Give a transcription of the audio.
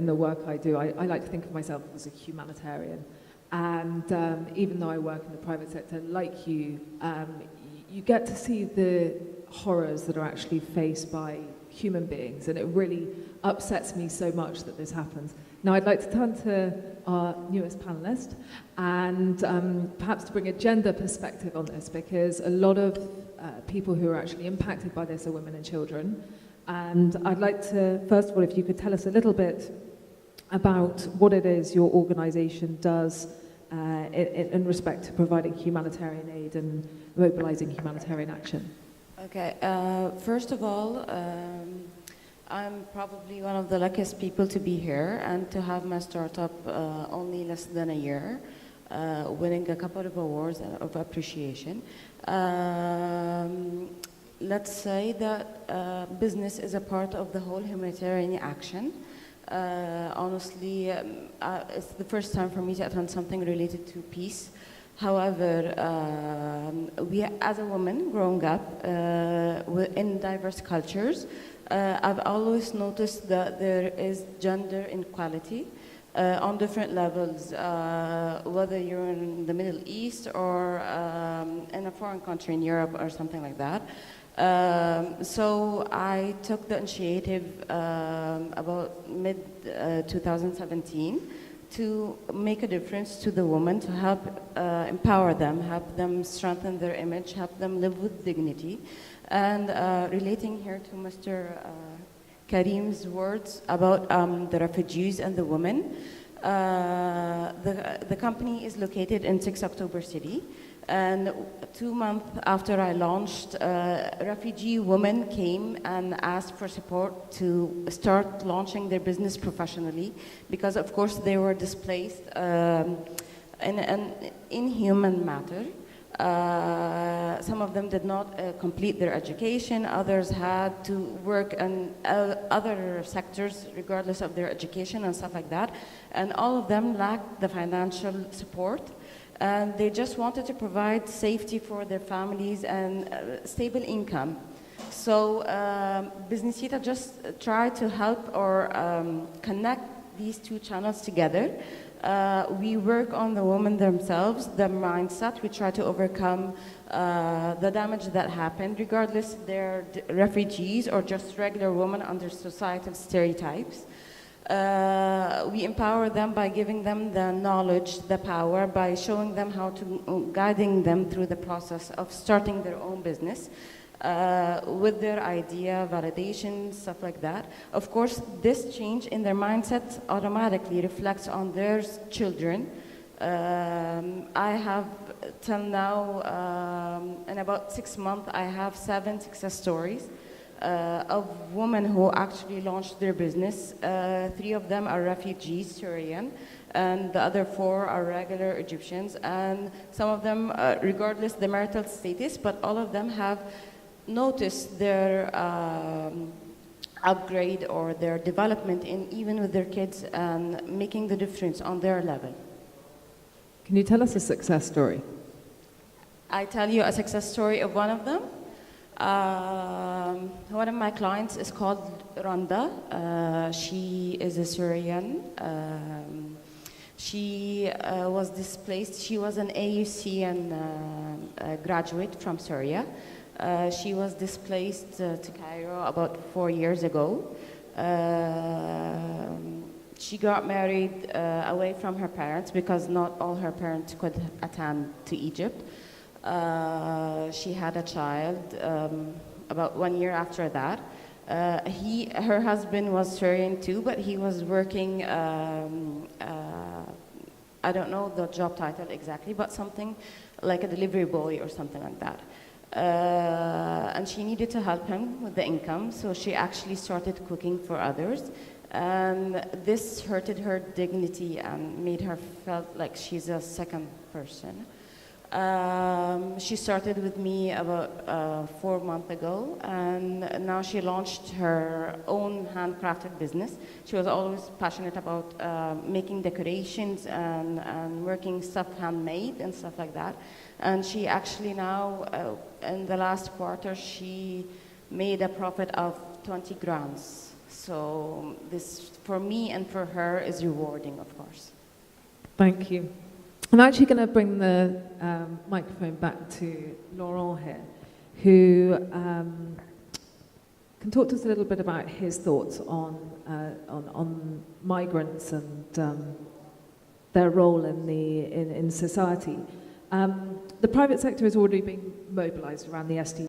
in the work I do, I like to think of myself as a humanitarian. And even though I work in the private sector, like you, you get to see the horrors that are actually faced by human beings, and it really upsets me so much that this happens. Now I'd like to turn to our newest panelist, and perhaps to bring a gender perspective on this, because a lot of people who are actually impacted by this are women and children. And I'd like to, first of all, if you could tell us a little bit about what it is your organization does in respect to providing humanitarian aid and mobilizing humanitarian action. Okay, first of all, I'm probably one of the luckiest people to be here and to have my startup only less than a year, winning a couple of awards of appreciation. Let's say that business is a part of the whole humanitarian action. Honestly, it's the first time for me to attend something related to peace. However, we, as a woman growing up in diverse cultures, I've always noticed that there is gender inequality on different levels, whether you're in the Middle East or in a foreign country in Europe or something like that. So I took the initiative about mid-2017 to make a difference to the women, to help empower them, help them strengthen their image, help them live with dignity. And relating here to Mr. Karim's words about the refugees and the women, the company is located in 6 October City. And 2 months after I launched, refugee women came and asked for support to start launching their business professionally, because of course they were displaced in an inhuman matter. Some of them did not complete their education, others had to work in other sectors regardless of their education and stuff like that. And all of them lacked the financial support. And they just wanted to provide safety for their families and stable income. So Businessita just tried to help or connect these two channels together. We work on the women themselves, their mindset. We try to overcome the damage that happened, regardless if they're refugees or just regular women under societal stereotypes. We empower them by giving them the knowledge, the power, by showing them how to, guiding them through the process of starting their own business with their idea, validation, stuff like that. Of course, this change in their mindset automatically reflects on their children. I have, till now, in about 6 months, I have 7 success stories. Of women who actually launched their business. 3 of them are refugees, Syrian, and the other 4 are regular Egyptians. And some of them, regardless the marital status, but all of them have noticed their upgrade or their development in even with their kids and making the difference on their level. Can you tell us a success story? I tell you a success story of one of them. One of my clients is called Randa. She is a Syrian. She was displaced. She was an AUC graduate from Syria. She was displaced to Cairo about 4 years ago. She got married away from her parents because not all her parents could attend to Egypt. She had a child about 1 year after that. Her husband was Syrian too, but he was working, I don't know the job title exactly, but something like a delivery boy or something like that. And she needed to help him with the income, so she actually started cooking for others. And this hurted her dignity and made her feel like she's a second person. She started with me about 4 months ago, and now she launched her own handcrafted business. She was always passionate about making decorations and working stuff handmade and stuff like that. And she actually now, in the last quarter, she made a profit of 20 grams. So this, for me and for her, is rewarding, of course. Thank you. I'm actually going to bring the microphone back to Laurent here, who can talk to us a little bit about his thoughts on migrants and their role in society. The private sector has already been mobilised around the SDGs.